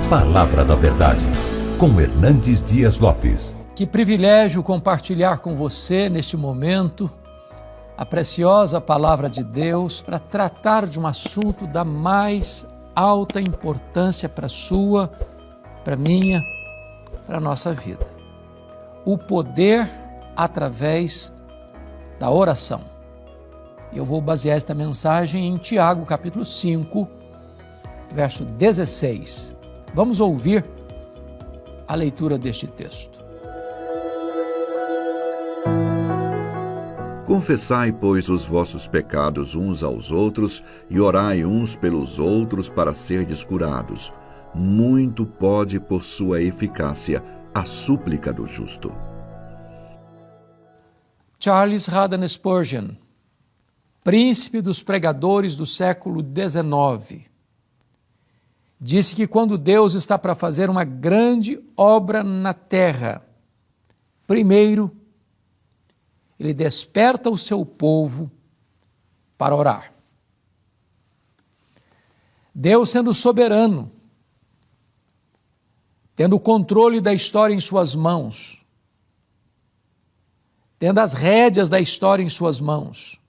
Palavra da Verdade, com Hernandes Dias Lopes. Que privilégio compartilhar com você, neste momento, a preciosa Palavra de Deus para tratar de um assunto da mais alta importância para a sua, para a minha, para a nossa vida. O poder através da oração. Eu vou basear esta mensagem em Tiago, capítulo 5, verso 16. Vamos ouvir a leitura deste texto. Confessai, pois, os vossos pecados uns aos outros e orai uns pelos outros para serdes curados. Muito pode, por sua eficácia, a súplica do justo. Charles Haddon Spurgeon, príncipe dos pregadores do século XIX, disse que quando Deus está para fazer uma grande obra na terra, primeiro, Ele desperta o seu povo para orar. Deus, sendo soberano, tendo o controle da história em suas mãos, tendo as rédeas da história em suas mãos,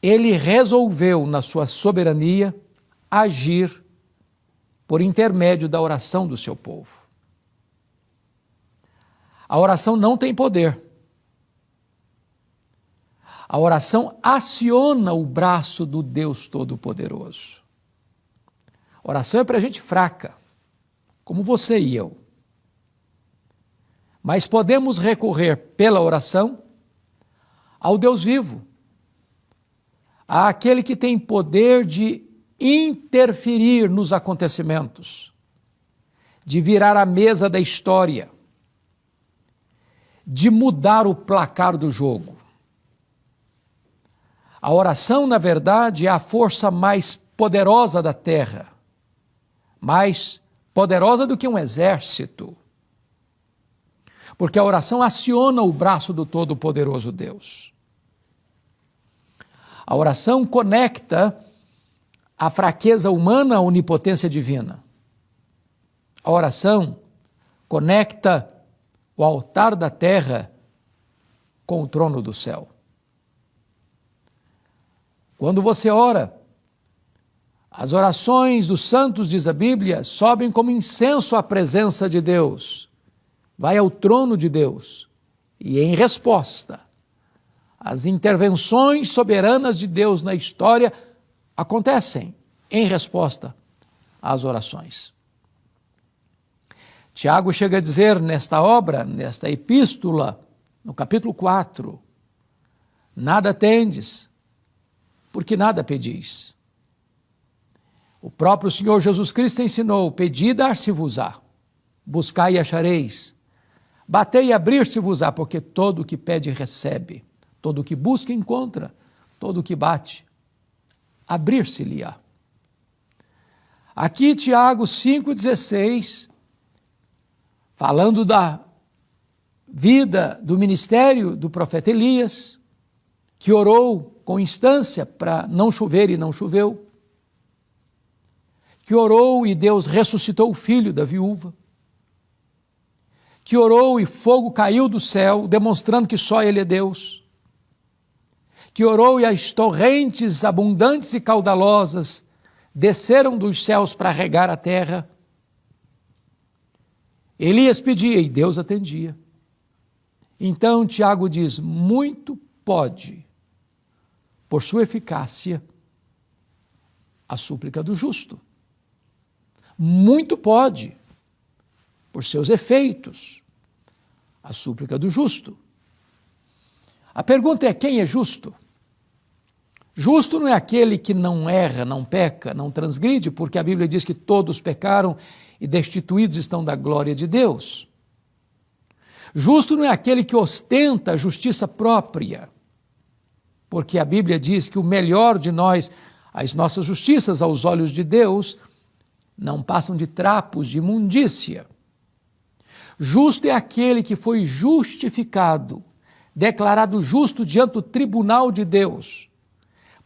Ele resolveu, na sua soberania, agir por intermédio da oração do seu povo. A oração não tem poder. A oração aciona o braço do Deus Todo-Poderoso. A oração é para gente fraca, como você e eu. Mas podemos recorrer pela oração ao Deus vivo, àquele que tem poder de interferir nos acontecimentos, de virar a mesa da história, de mudar o placar do jogo. A oração, na verdade, é a força mais poderosa da terra, mais poderosa do que um exército, porque a oração aciona o braço do Todo-Poderoso Deus. A oração conecta a fraqueza humana à onipotência divina. A oração conecta o altar da terra com o trono do céu. Quando você ora, as orações dos santos, diz a Bíblia, sobem como incenso à presença de Deus, vai ao trono de Deus e, em resposta, as intervenções soberanas de Deus na história acontecem em resposta às orações. Tiago chega a dizer nesta obra, nesta epístola, no capítulo 4, nada tendes, porque nada pedis. O próprio Senhor Jesus Cristo ensinou, pedi e dar-se-vos-á, buscai e achareis, batei e abrir-se-vos-á, porque todo o que pede recebe, todo o que busca encontra, todo o que bate, abrir-se-lhe-á. Aqui Tiago 5,16, falando da vida, do ministério do profeta Elias, que orou com instância para não chover e não choveu, que orou e Deus ressuscitou o filho da viúva, que orou e fogo caiu do céu, demonstrando que só Ele é Deus, que orou e as torrentes abundantes e caudalosas desceram dos céus para regar a terra. Elias pedia e Deus atendia. Então Tiago diz, muito pode, por sua eficácia, a súplica do justo. Muito pode, por seus efeitos, a súplica do justo. A pergunta é, quem é justo? Justo não é aquele que não erra, não peca, não transgride, porque a Bíblia diz que todos pecaram e destituídos estão da glória de Deus. Justo não é aquele que ostenta a justiça própria, porque a Bíblia diz que o melhor de nós, as nossas justiças aos olhos de Deus, não passam de trapos de imundícia. Justo é aquele que foi justificado, declarado justo diante do tribunal de Deus,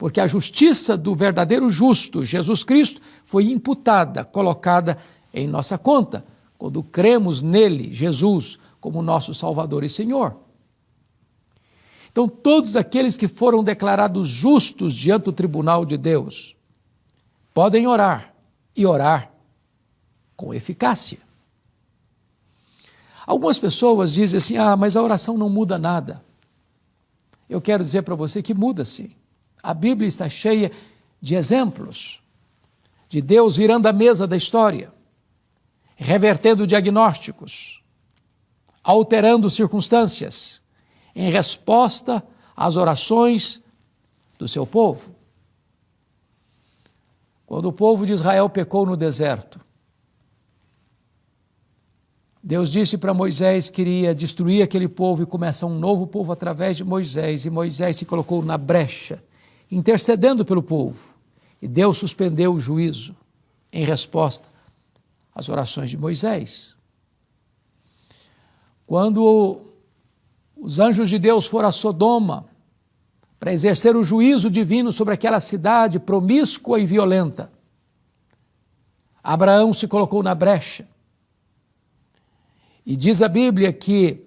porque a justiça do verdadeiro justo, Jesus Cristo, foi imputada, colocada em nossa conta, quando cremos nele, Jesus, como nosso Salvador e Senhor. Então, todos aqueles que foram declarados justos diante do tribunal de Deus, podem orar, e orar com eficácia. Algumas pessoas dizem assim, mas a oração não muda nada. Eu quero dizer para você que muda sim. A Bíblia está cheia de exemplos de Deus virando a mesa da história, revertendo diagnósticos, alterando circunstâncias, em resposta às orações do seu povo. Quando o povo de Israel pecou no deserto, Deus disse para Moisés que iria destruir aquele povo e começar um novo povo através de Moisés, e Moisés se colocou na brecha, intercedendo pelo povo, e Deus suspendeu o juízo em resposta às orações de Moisés. Quando os anjos de Deus foram a Sodoma para exercer o juízo divino sobre aquela cidade promíscua e violenta, Abraão se colocou na brecha. E diz a Bíblia que,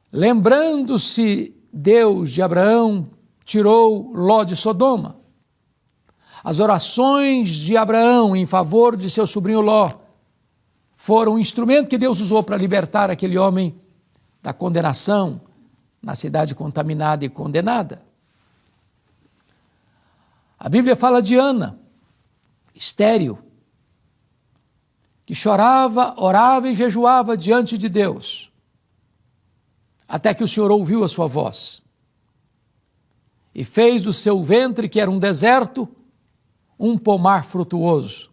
lembrando-se Deus de Abraão, tirou Ló de Sodoma. As orações de Abraão em favor de seu sobrinho Ló foram um instrumento que Deus usou para libertar aquele homem da condenação na cidade contaminada e condenada. A Bíblia fala de Ana, estéril, que chorava, orava e jejuava diante de Deus, até que o Senhor ouviu a sua voz e fez do seu ventre, que era um deserto, um pomar frutuoso.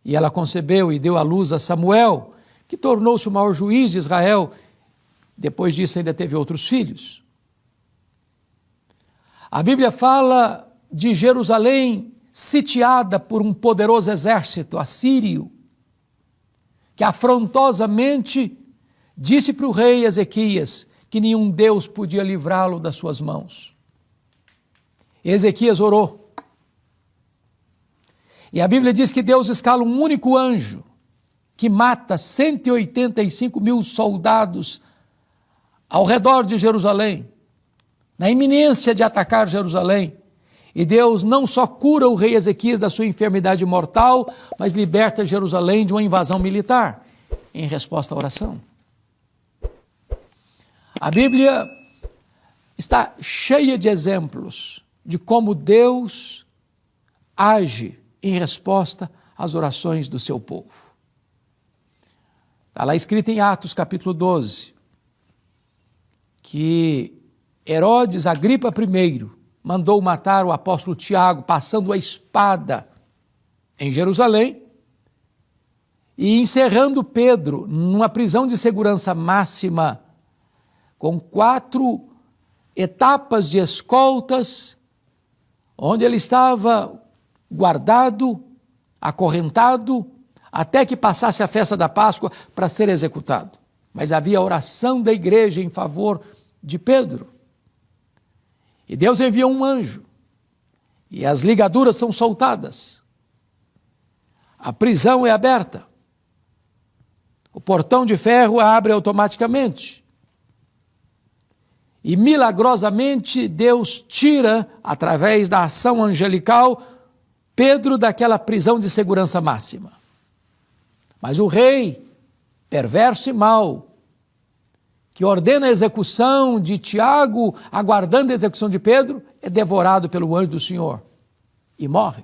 E ela concebeu e deu à luz a Samuel, que tornou-se o maior juiz de Israel. Depois disso ainda teve outros filhos. A Bíblia fala de Jerusalém sitiada por um poderoso exército assírio, que afrontosamente disse para o rei Ezequias que nenhum Deus podia livrá-lo das suas mãos. Ezequias orou. E a Bíblia diz que Deus escala um único anjo que mata 185 mil soldados ao redor de Jerusalém, na iminência de atacar Jerusalém. E Deus não só cura o rei Ezequias da sua enfermidade mortal, mas liberta Jerusalém de uma invasão militar, em resposta à oração. A Bíblia está cheia de exemplos de como Deus age em resposta às orações do seu povo. Está lá escrito em Atos capítulo 12, que Herodes Agripa I mandou matar o apóstolo Tiago, passando a espada em Jerusalém e encerrando Pedro numa prisão de segurança máxima, com 4 etapas de escoltas, onde ele estava guardado, acorrentado, até que passasse a festa da Páscoa para ser executado. Mas havia oração da igreja em favor de Pedro. E Deus enviou um anjo, e as ligaduras são soltadas. A prisão é aberta. O portão de ferro abre automaticamente. E milagrosamente Deus tira, através da ação angelical, Pedro daquela prisão de segurança máxima. Mas o rei, perverso e mau, que ordena a execução de Tiago, aguardando a execução de Pedro, é devorado pelo anjo do Senhor e morre.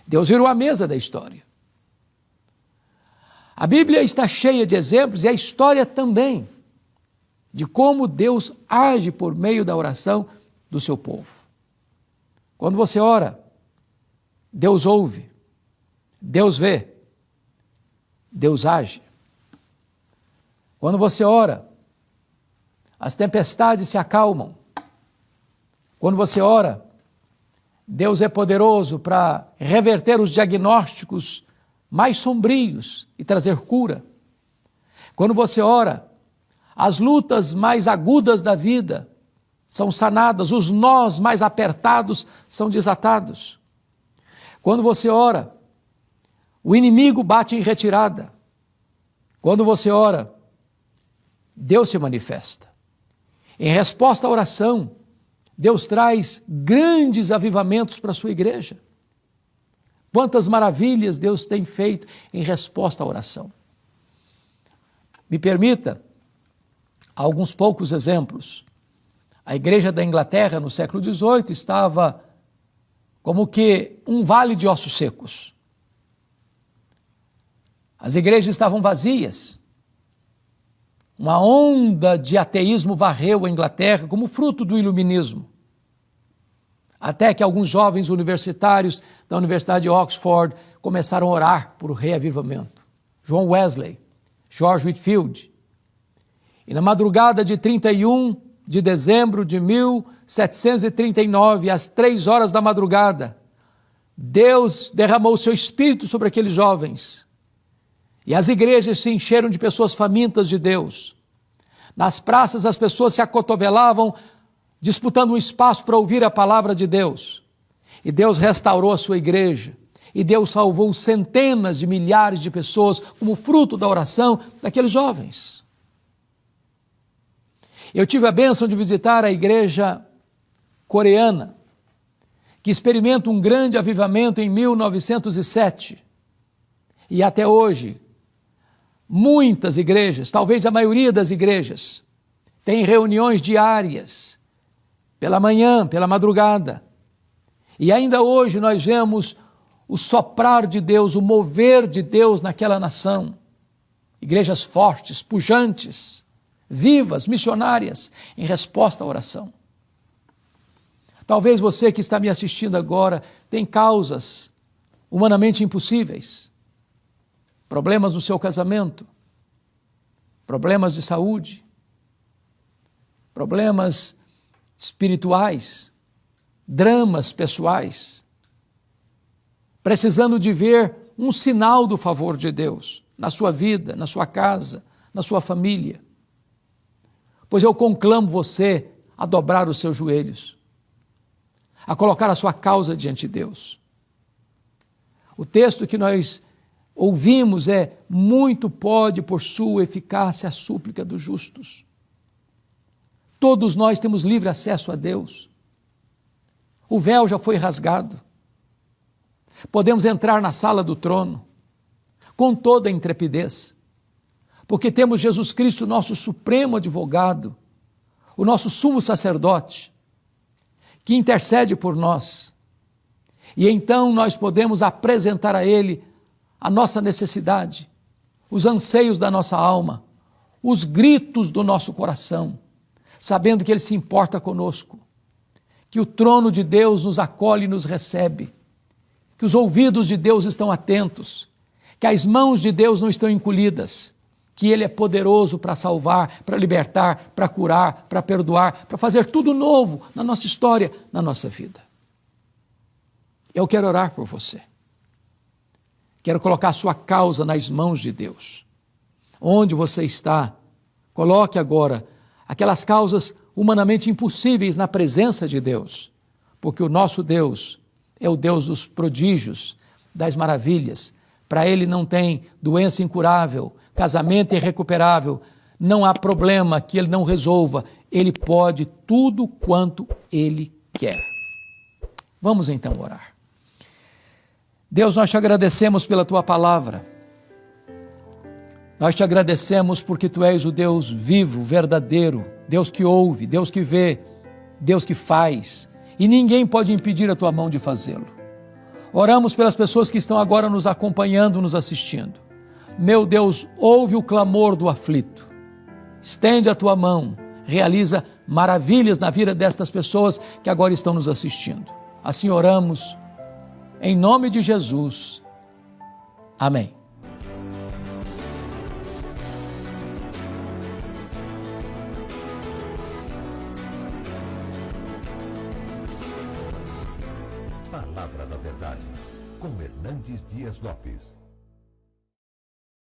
Deus virou a mesa da história. A Bíblia está cheia de exemplos, e a história também, de como Deus age por meio da oração do seu povo. Quando você ora, Deus ouve, Deus vê, Deus age. Quando você ora, as tempestades se acalmam. Quando você ora, Deus é poderoso para reverter os diagnósticos mais sombrios e trazer cura. Quando você ora, as lutas mais agudas da vida são sanadas, os nós mais apertados são desatados. Quando você ora, o inimigo bate em retirada. Quando você ora, Deus se manifesta. Em resposta à oração, Deus traz grandes avivamentos para a sua igreja. Quantas maravilhas Deus tem feito em resposta à oração. Me permita alguns poucos exemplos. A igreja da Inglaterra, no século XVIII, estava como que um vale de ossos secos. As igrejas estavam vazias. Uma onda de ateísmo varreu a Inglaterra como fruto do iluminismo. Até que alguns jovens universitários da Universidade de Oxford começaram a orar por reavivamento. John Wesley, George Whitefield. E na madrugada de 31 de dezembro de 1739, às 3 horas da madrugada, Deus derramou o seu espírito sobre aqueles jovens. E as igrejas se encheram de pessoas famintas de Deus. Nas praças as pessoas se acotovelavam, disputando um espaço para ouvir a palavra de Deus. E Deus restaurou a sua igreja. E Deus salvou centenas de milhares de pessoas como fruto da oração daqueles jovens. Eu tive a bênção de visitar a igreja coreana, que experimenta um grande avivamento em 1907. E até hoje, muitas igrejas, talvez a maioria das igrejas, têm reuniões diárias, pela manhã, pela madrugada. E ainda hoje nós vemos o soprar de Deus, o mover de Deus naquela nação. Igrejas fortes, pujantes, vivas, missionárias, em resposta à oração. Talvez você que está me assistindo agora tem causas humanamente impossíveis. Problemas no seu casamento, problemas de saúde, problemas espirituais, dramas pessoais, precisando de ver um sinal do favor de Deus na sua vida, na sua casa, na sua família. Pois eu conclamo você a dobrar os seus joelhos, a colocar a sua causa diante de Deus. O texto que nós ouvimos é: muito pode por sua eficácia a súplica dos justos. Todos nós temos livre acesso a Deus. O véu já foi rasgado. Podemos entrar na sala do trono com toda a intrepidez, porque temos Jesus Cristo, nosso supremo advogado, o nosso sumo sacerdote, que intercede por nós. E então nós podemos apresentar a Ele a nossa necessidade, os anseios da nossa alma, os gritos do nosso coração, sabendo que Ele se importa conosco, que o trono de Deus nos acolhe e nos recebe, que os ouvidos de Deus estão atentos, que as mãos de Deus não estão encolhidas, que Ele é poderoso para salvar, para libertar, para curar, para perdoar, para fazer tudo novo na nossa história, na nossa vida. Eu quero orar por você. Quero colocar a sua causa nas mãos de Deus. Onde você está, coloque agora aquelas causas humanamente impossíveis na presença de Deus, porque o nosso Deus é o Deus dos prodígios, das maravilhas. Para Ele não tem doença incurável, casamento irrecuperável, não há problema que Ele não resolva. Ele pode tudo quanto Ele quer. Vamos então orar. Deus, nós te agradecemos pela Tua palavra. Nós te agradecemos porque Tu és o Deus vivo, verdadeiro, Deus que ouve, Deus que vê, Deus que faz, e ninguém pode impedir a Tua mão de fazê-lo. Oramos pelas pessoas que estão agora nos acompanhando, nos assistindo. Meu Deus, ouve o clamor do aflito. Estende a Tua mão, realiza maravilhas na vida destas pessoas que agora estão nos assistindo. Assim oramos, em nome de Jesus. Amém. Palavra da Verdade, com Hernandes Dias Lopes.